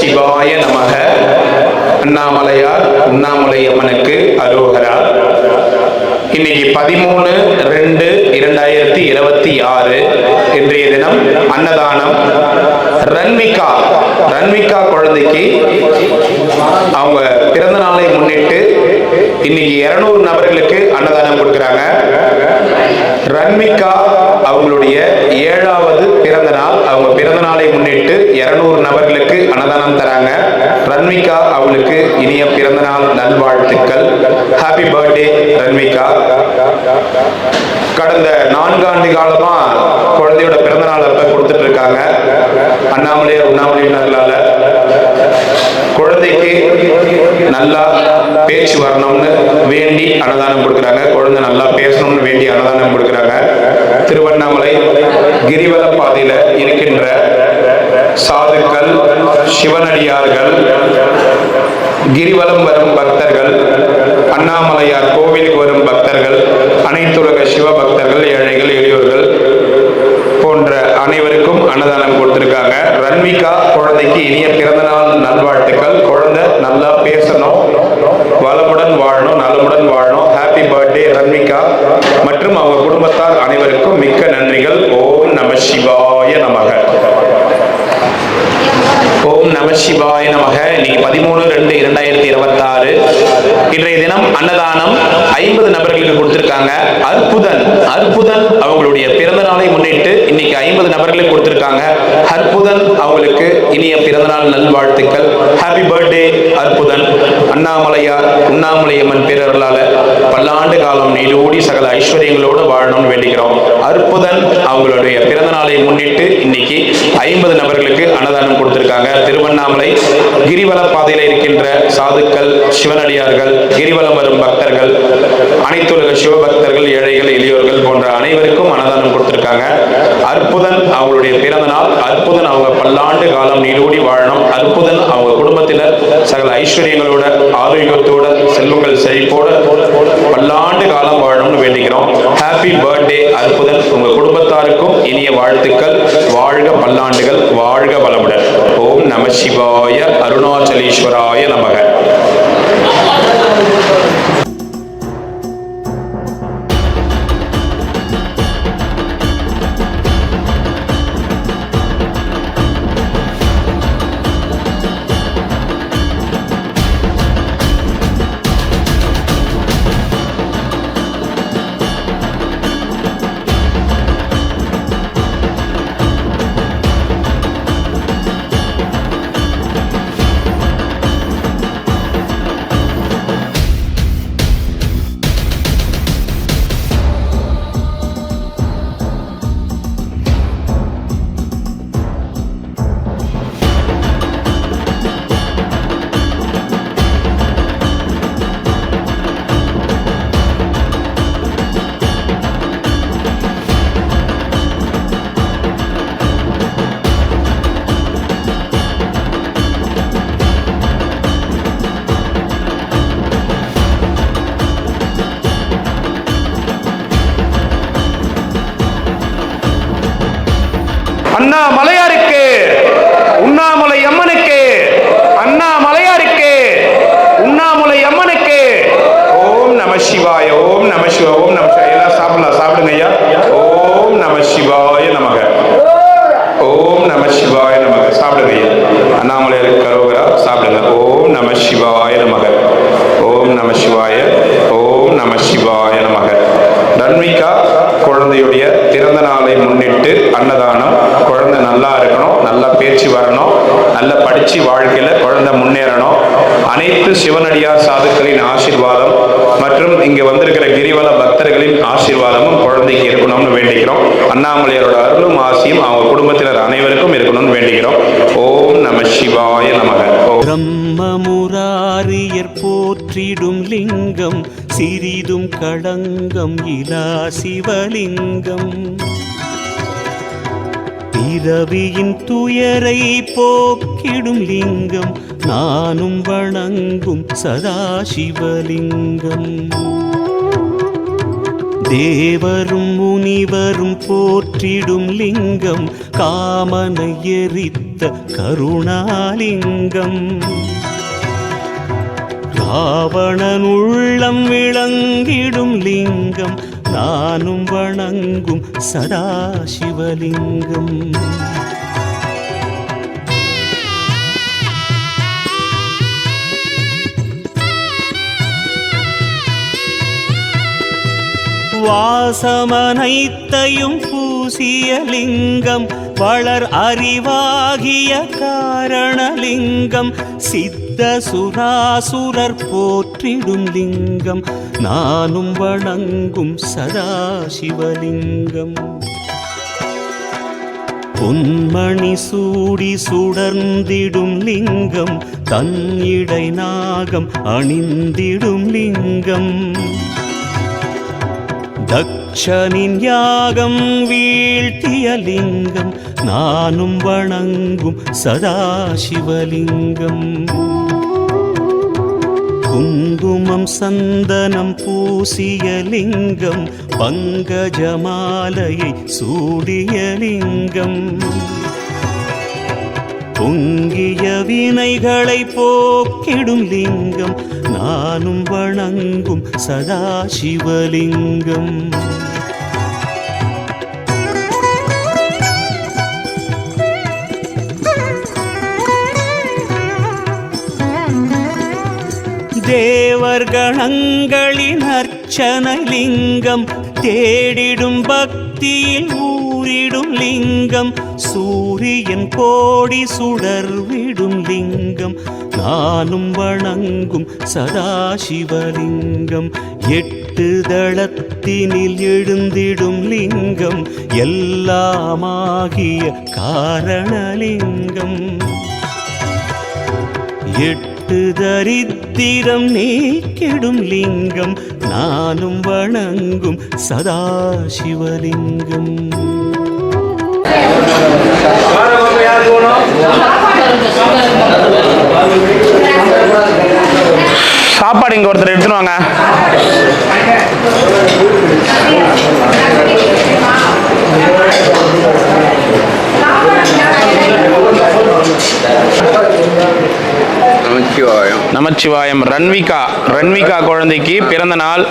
சிவாய நமக. அண்ணாமலையார் உண்ணாமலை அம்மனுக்கு அரோகரா. இன்னைக்கு 13/2/2026 இன்றைய தினம் அன்னதானம். ரன்விகா குழந்தைக்கு அவங்க பிறந்த நாளை முன்னிட்டு இன்னைக்கு 200 நபர்களுக்கு அன்னதானம் கொடுக்கிறாங்க. ரன்விகா அவங்களுடைய 7வது பிறந்த நாள். அவங்க பிறந்த நாளை முன்னிட்டு 200 நபர்களுக்கு அன்னதானம் தராங்க. ரன்விகா அவங்களுக்கு இனிய பிறந்த நாள் நல்வாழ்த்துக்கள். Happy birthday Ranvika. கடந்த 4 ஆண்டு காலமா குழந்தையோட பிறந்த நாள் அப்ப கொடுத்துட்டு இருக்காங்க. அண்ணாமலையார் உண்ணாமலையினர்களால குழந்தைக்கு நல்லா பேச்சு வரணும்னு வேண்டி அன்னதானம் கொடுக்குறாங்க. குழந்தை நல்லா பேசணும்னு வேண்டி அன்னதானம் கொடுக்குறாங்க. திருவண்ணாமலை கிரிவல பாதையில இருக்கின்ற சாதுக்கள், சிவனடியார்கள், கிரிவலம் வரும் பக்தர்கள், அண்ணாமலையார் கோவிலுக்கு வரும் பக்தர்கள், அனைத்துலக சிவ பக்தர்கள், ஏழைகள், எளியோர்கள் போன்ற அனைவருக்கும் அன்னதானம் கொடுத்திருக்காங்க. ரன்விகா குழந்தைக்கு இனிய பிறந்த நாள் நல்வாழ்த்துக்கள். குழந்தை நல்லா பேசணும், வளமுடன் வாழணும், நலமுடன் வாழணும். ஹாப்பி பர்த்டே ரன்விகா மற்றும் அவங்க குடும்பத்தார் அனைவருக்கும் மிக்க நன்றிகள். ஓம் நம சிவாய நமக. ஓம் நம சிவாய நமக. இன்னைக்கு 13/2/2026 இன்றைய தினம் அன்னதானம் 50 நபர்களுக்கு கொடுத்திருக்காங்க. அற்புதன் அவங்களுடைய பிறந்த நாளை முன்னிட்டு இன்னைக்கு 50 நபர்களுக்கு கொடுத்திருக்காங்க. அற்புதன் அவங்களுக்கு இனிய பிறந்த நாள் நல்வாழ்த்துக்கள். Happy birthday Arputhan. அண்ணாமலையார் உண்ணாமலையம்மன் பேரர்களால பல்லாண்டு காலம் நீடூடி சகல ஐஸ்வர்யங்களோடு வாழணும்னு வேண்டிக்கிறோம். அற்புதன் அவங்களுடைய பிறந்த நாளை முன்னிட்டு இன்னைக்கு 50 நபர்களுக்கு அன்னதானம் கொடுத்திருக்காங்க. திருவண்ணாமலை கிரிவல பாதையில இருக்கின்ற சாதுக்கள், சிவனடியார்கள், கிரிவலம் வரும் பக்தர்கள், அனைத்துலக சிவபக்தர்கள், ஏழைகள், எளியோர்கள் போன்ற அனைவருக்கும் அன்னதானம் கொடுத்திருக்காங்க. அற்புதன் அவங்களுடைய பிறந்த நாள். அற்புதன் அவங்க பல்லாண்டு காலம் நீடூடி வாழணும். அற்புதன் அவங்க குடும்பத்தினர் சகல ஐஸ்வர்யங்களோட, ஆரோக்கியத்தோட, செல்வங்கள் செழிப்போட பல்லாண்டு காலம் வாழணும்னு வேண்டிக்கிறோம். Happy birthday Arputhan. உங்க குடும்பத்தாருக்கும் இனிய வாழ்த்துக்கள். வாழ்க பல்லாண்டுகள், வாழ்க வளமுடன். ஓம் நம சிவாய. அருணாச்சலேஸ்வராய நமக. அண்ணாமலையாருக்கு உண்ணாமலை அம்மனுக்கு, அண்ணாமலையாருக்கு உண்ணாமலை அம்மனுக்கு. ஓம் நம சிவாய. ஓம் நம சிவா. ஓம் நம சிவாய. எல்லாம் சாப்பிடலாம், சாப்பிடுங்க ஐயா. ஓம் நம சிவாய நமக. ஓம் நம சிவாய நமக. சாப்பிடுங்க ஐயா. அண்ணாமலையாருக்கு கரோகரா. சாப்பிடுங்க. ஓம் நம சிவாய நமக. ஓம் நம சிவாய. ஓம் நம சிவாய நமக. ரன்விகா குழந்தையுடைய பிறந்த நாளை முன்னிட்டு அன்னதானம். குழந்தை நல்லா இருக்கணும், நல்லா பேச்சு வரணும், நல்லா படிச்சு வாழ்க்கையில குழந்தை முன்னேறணும். அனைத்து சிவனடியார் சாதுக்களின் ஆசீர்வாதம் மற்றும் இங்க வந்திருக்கிற கிரிவல பக்தர்களின் ஆசீர்வாதமும் குழந்தைக்கு இருக்கணும்னு வேண்டிக்கிறோம். அண்ணாமலையாரோட அருளும் ஆசியும் அவங்க குடும்பத்தினர் அனைவருக்கும் இருக்கணும்னு வேண்டிக்கிறோம். ஓம் நம சிவாய நமக. பிரம்மமுராரியர் போற்றிடும் லிங்கம், சிறிதும் களங்கம் இலா சிவலிங்கம். பிறவியின் துயரை போக்கிடும் லிங்கம், நானும் வணங்கும் சதாசிவலிங்கம். தேவரும் முனிவரும் போற்றிடும் லிங்கம், காமனை எரித்த உதித்த கருணாலிங்கம். ராவணன் உள்ளம் விளங்கிடும் லிங்கம், நானும் வணங்கும் சதாசிவலிங்கம். வாசமனைத்தையும் பூசிய லிங்கம், வளர் அறிவாகிய காரணலிங்கம், சித்த சுராசுரர் போற்றிடும் லிங்கம், நானும் வணங்கும் சதாசிவலிங்கம். பொன்மணி சூடி சுடர்ந்திடும் லிங்கம், தன் இடை நாகம் அணிந்திடும் லிங்கம், தக்ஷனின் யாகம் வீழ்த்திய லிங்கம், நானும் வணங்கும் சதாசிவலிங்கம். குங்குமம் சந்தனம் பூசிய லிங்கம், பங்கஜமாலையை சூடிய லிங்கம், பொங்கிய வினைகளை போக்கிடும் லிங்கம், நானும் வணங்கும் சதாசிவலிங்கம். தேவர் கணங்களின் அர்ச்சனலிங்கம், தேடிடும் பக்தியில் ஊரிடும் லிங்கம், சூரியன் கோடி சுடர்விடும் லிங்கம், நானும் வணங்கும் சதாசிவலிங்கம். எட்டு தளத்தினில் எழுந்திடும் லிங்கம், எல்லாமாகிய காரணலிங்கம், எட்டு தரித்திரம் நீக்கிடும் லிங்கம், நானும் வணங்கும் சதாசிவலிங்கம். சாப்பாடு இங்க ஒருத்தர் எடுத்துன்னு வாங்க. நமச்சிவாயம். ரன்விகா குழந்தைக்கு பிறந்த நாள்.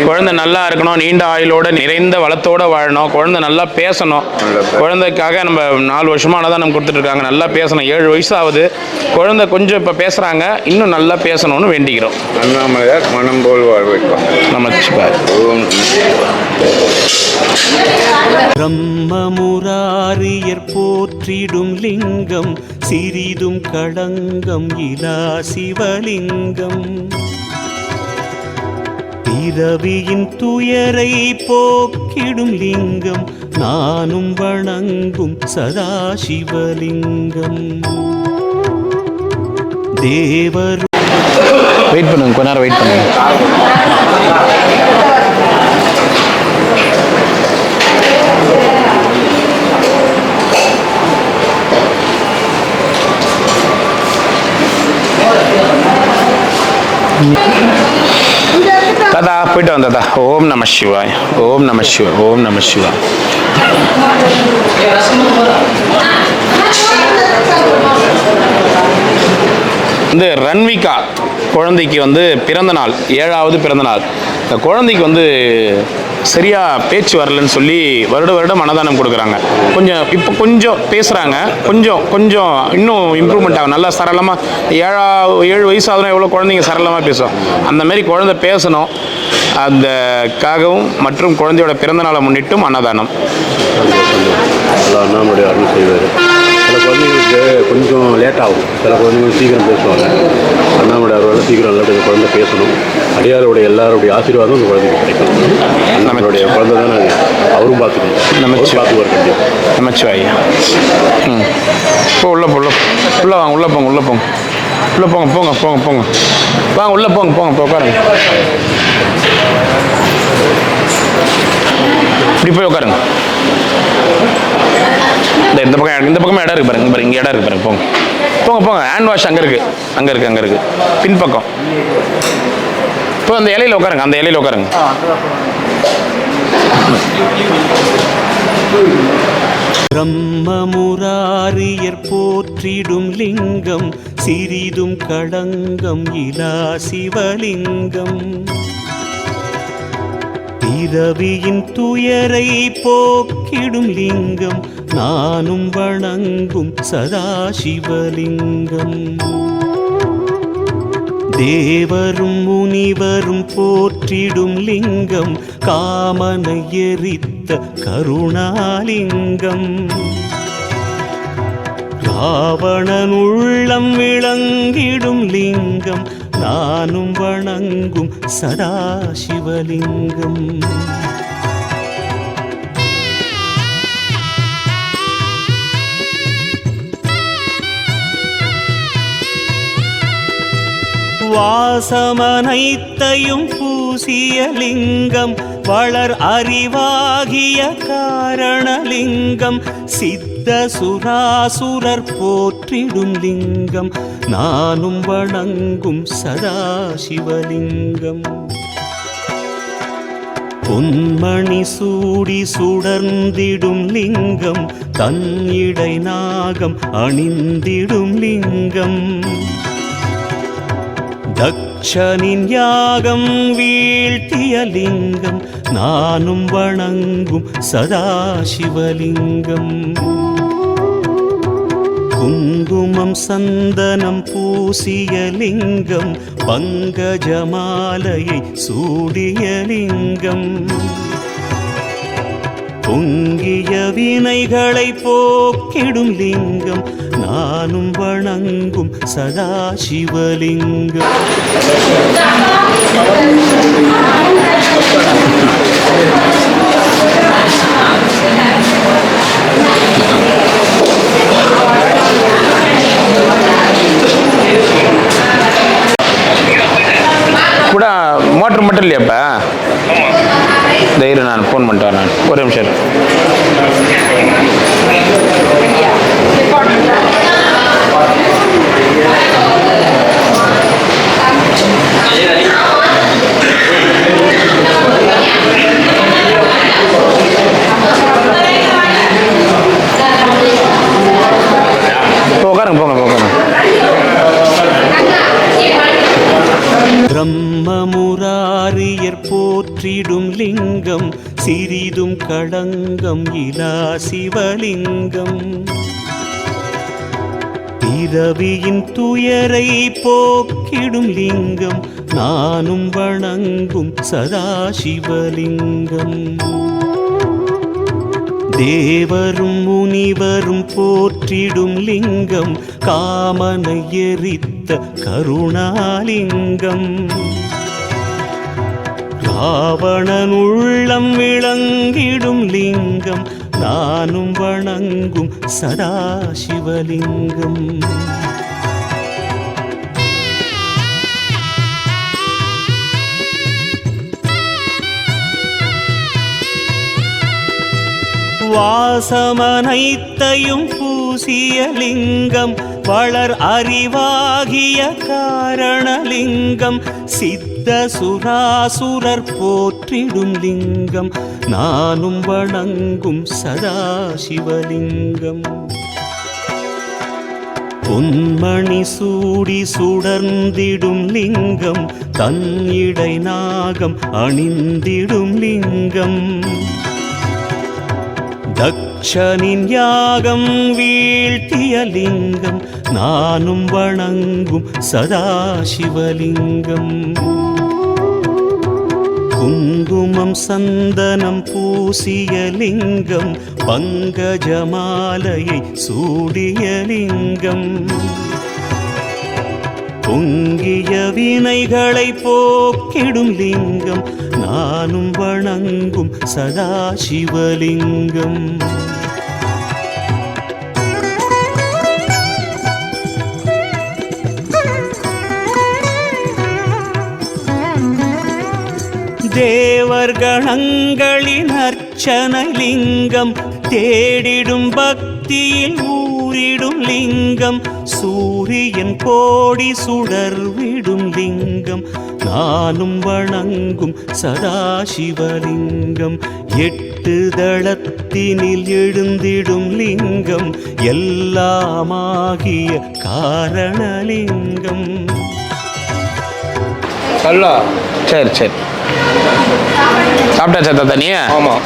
குழந்தை நல்லா இருக்கணும், நீண்ட ஆயுளோட நிறைந்த வளத்தோட வாழணும், குழந்தை நல்லா பேசணும். குழந்தைக்காக நம்ம 4 வருஷமா அன்னதானம் கொடுத்துட்டு இருக்காங்க. நல்லா பேசணும். 7 வயசு ஆகுது. குழந்தை கொஞ்சம் இப்போ பேசுறாங்க, இன்னும் நல்லா பேசணும்னு வேண்டிக்கிறோம். அண்ணாமலையார் மனம் போல் வாழ்வைக்கும். நமச்சிவாயம். பிரம்மமுராரியர் போற்றிடும் லிங்கம், சிறிதும் களங்கம் இலா சிவலிங்கம், பிறவியின் துயரை போக்கிடும் லிங்கம், நானும் வணங்கும் சதாசிவலிங்கம். தேவர் வெயிட் பண்ணுங்க, கொஞ்ச நேரம் வெயிட் பண்ணுங்க. தாத்தா போயிட்டு வந்தா தாத்தா. ஓம் நம சிவாய், ஓம் நம சிவாய், ஓம் நம சிவாய். இந்த ரன்விகா குழந்தைக்கு பிறந்த நாள், 7வது பிறந்த நாள். இந்த குழந்தைக்கு சரியா பேச்சு வரலன்னு சொல்லி வருடம் அன்னதானம் கொடுக்குறாங்க. இப்போ கொஞ்சம் பேசுகிறாங்க, கொஞ்சம் இன்னும் இம்ப்ரூவ்மெண்ட் ஆகும். நல்லா சரளமாக 7 வயசு ஆகுதுன்னா எவ்வளோ குழந்தைங்க சரளமாக பேசும். அந்த மாதிரி குழந்தை பேசணும். அதுக்காகவும் மற்றும் குழந்தையோட பிறந்தநாளை முன்னிட்டும் அன்னதானம். அண்ணாமலை அருள் செய்வார். சில குழந்தைங்களுக்கு கொஞ்சம் லேட் ஆகும், சில குழந்தைங்க சீக்கிரம் பேசுவாங்க. அண்ணாமலை அருள் சீக்கிரம் நல்லா குழந்தை பேசணும். அடியாருடைய எல்லாருடைய ஆசீர்வாதம் அந்த குழந்தைக்கு கிடைக்கும். நம்மளுடைய குழந்தை தான் நாங்கள் அவரும் பார்த்துக்கணும். பார்த்துக்குவார் கண்டிப்பாக. நமச்சிவாய். இப்போ உள்ள வாங்க, உள்ளே போங்க, போங்க வாங்க, உள்ளே போங்க, உட்காருங்க. இப்படி போய் உட்காருங்க. இந்த பக்கமாக இடம் இருக்கு பாருங்க, இங்கே இடம் இருக்கு பாருங்க. போங்க. ஹேண்ட் வாஷ் அங்கே இருக்கு பின்பக்கம். இப்போ அந்த இலையில உட்காருங்க, அந்த இலையில உட்காருங்க. பிரம்மமுராரியர் போற்றிடும் லிங்கம் சிறிதும் களங்கம் இலா சிவலிங்கம். பிறவியின் துயரை போக்கிடும் லிங்கம் நானும் வணங்கும் சதாசிவலிங்கம். தேவரும் முனிவரும் போற்றிடும் லிங்கம் காமனை எரித்த கருணாலிங்கம். ராவணன் உள்ளம் விளங்கிடும் லிங்கம் நானும் வணங்கும் சதாசிவலிங்கம். வாசமனைத்தையும் பூசிய லிங்கம் வளர் அறிவாகிய காரணலிங்கம். சித்த சுராசுரர் போற்றிடும் லிங்கம் நானும் வணங்கும் சதாசிவலிங்கம். பொன்மணி சூடி சுடர்ந்திடும் லிங்கம் தன் இடை நாகம் அணிந்திடும் லிங்கம். தக்ஷனின் யாகம் வீழ்த்திய லிங்கம் நானும் வணங்கும் சதாசிவலிங்கம். குங்குமம் சந்தனம் பூசிய லிங்கம் பங்கஜமாலையை சூடிய லிங்கம். பொங்கிய வினைகளை போக்கிடும் லிங்கம் நானும் வணங்கும் சதாசிவலிங்கம். கூட மோட்டர் மட்டும் இல்லையாப்பா? தைரியம் நான் ஃபோன் பண்ணிட்டு வரேன். ஒரு நிமிஷம். உட்காருங்க, போங்க போங்க. பிரம்மமுராரியர் போற்றிடும் லிங்கம் சிறிதும் களங்கம் இலா சிவலிங்கம். பிறவியின் துயரை போக்கிடும் லிங்கம் நானும் வணங்கும் சதாசிவலிங்கம். தேவரும் முனிவரும் போற்றிடும் லிங்கம் காமனை எரித்த கருணாலிங்கம். ராவணன் உள்ளம் விளங்கிடும் லிங்கம் நானும் வணங்கும் சதாசிவலிங்கம். வாசமனைத்தையும் பூசிய லிங்கம் வளர் அறிவாகிய காரணலிங்கம். சித்த சுராசுரர் போற்றிடும் லிங்கம் நானும் வணங்கும் சதாசிவலிங்கம். பொன்மணி சூடி சுடர்ந்திடும் லிங்கம் தன் இடை நாகம் அணிந்திடும் லிங்கம். தக்ஷனின் யாகம் வீழ்த்திய லிங்கம் நானும் வணங்கும் சதாசிவலிங்கம். குங்குமம் சந்தனம் பூசிய லிங்கம் பங்கஜமாலையை சூடிய லிங்கம். பொங்கிய வினைகளை போக்கிடும் லிங்கம் நானும் வணங்கும் சதாசிவலிங்கம். தேவர்கணங்களின் அர்ச்சனை லிங்கம் தேடிடும் பக்தியில் ஊரிடும் லிங்கம். சூரியன் கோடி சுடர்விடும் லிங்கம் நானும் வணங்கும் சதாசிவலிங்கம். 8 எட்டு தளத்தினில் எழுந்திடும் லிங்கம் எல்லாமாகிய காரணலிங்கம். சரி சரி, சாப்பிட்டாச்சா தாத்தா நீ? ஆமாம்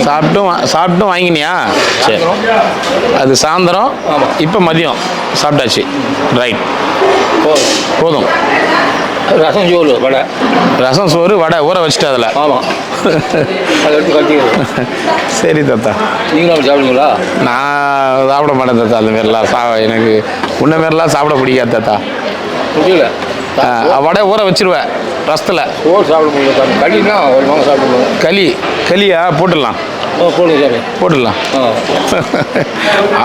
சாப்பிட்டும் வாங்கினியா? சரி, அது சாயந்தரம். இப்போ மதியம் சாப்பிட்டாச்சு. ரைட், போதும். ரசம் சோறு வடை, ரசம் சோறு வடை ஊற வச்சுட்டு அதில். ஆமாம், சரி தாத்தா. நீங்களும் சாப்பிடுங்களா? நான் சாப்பிட மாட்டேன் தாத்தா, அந்த மாரிலாம் எனக்கு உன்ன மாரிலாம் சாப்பிட பிடிக்காது தாத்தா. முடியல, வடை ஊற வச்சிருவேன் ரசத்தில். சோறு சாப்பிட முடியல. களினா ஒரு வாங்க சாப்பிடுவோம். களியா போட்டுடலாம். போடுங்க சாமி, போட்டுடலாம்.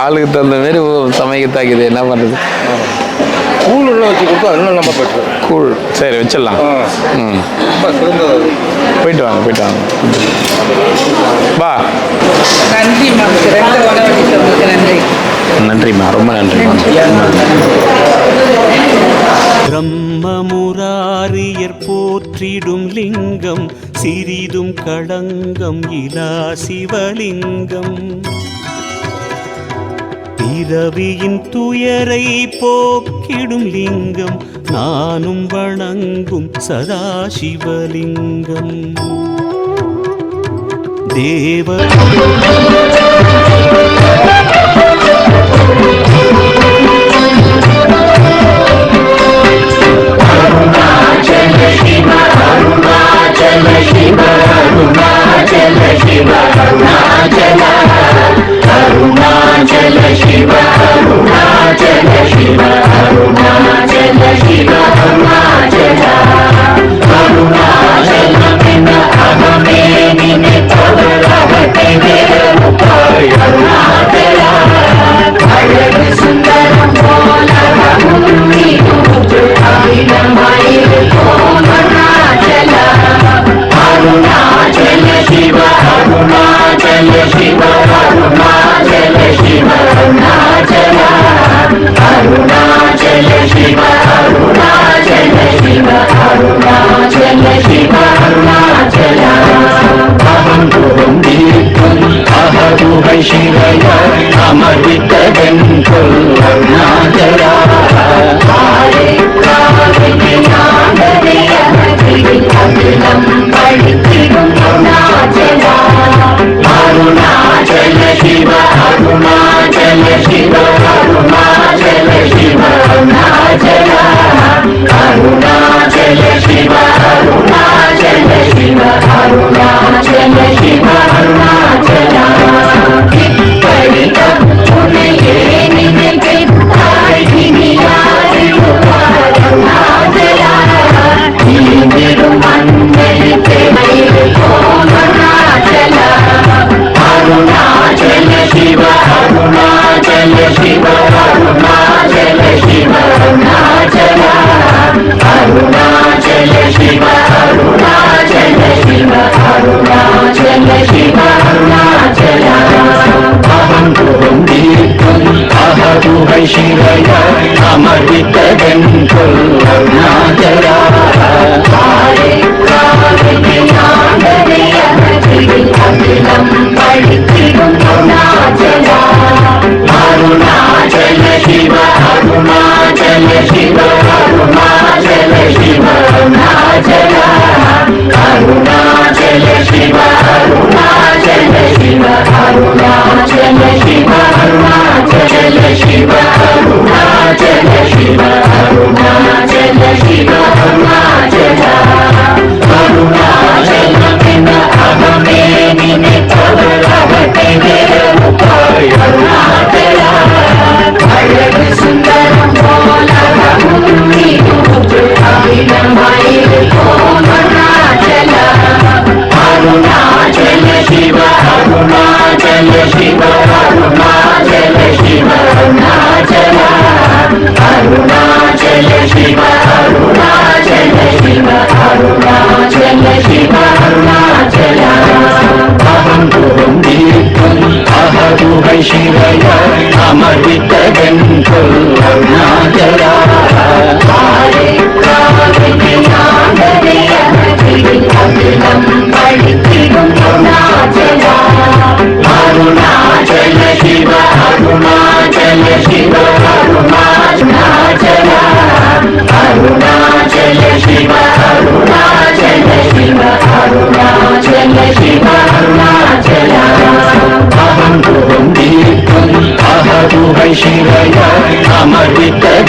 ஆளுக்கு தகுந்த மாரி சமைக்கத்தாக்குது, என்ன பண்ணுறது. கூழ் வச்சு கொடுத்தா இன்னும் நம்ம பெற்று கூழ். சரி வச்சிடலாம். போயிட்டு வாங்க, போயிட்டு வாங்க. வா. நன்றிம்மா, நன்றி. நன்றிம்மா, ரொம்ப நன்றிம்மா. பிரம்மமுராரியர் போற்றிடும் லிங்கம் சிறிதும் களங்கம் இலா சிவலிங்கம். பிறவியின் துயரை போக்கிடும் லிங்கம் நானும் வணங்கும் சதாசிவலிங்கம். தேவ அருணாச்சல शिवय अमृतगन्धुर्णाचला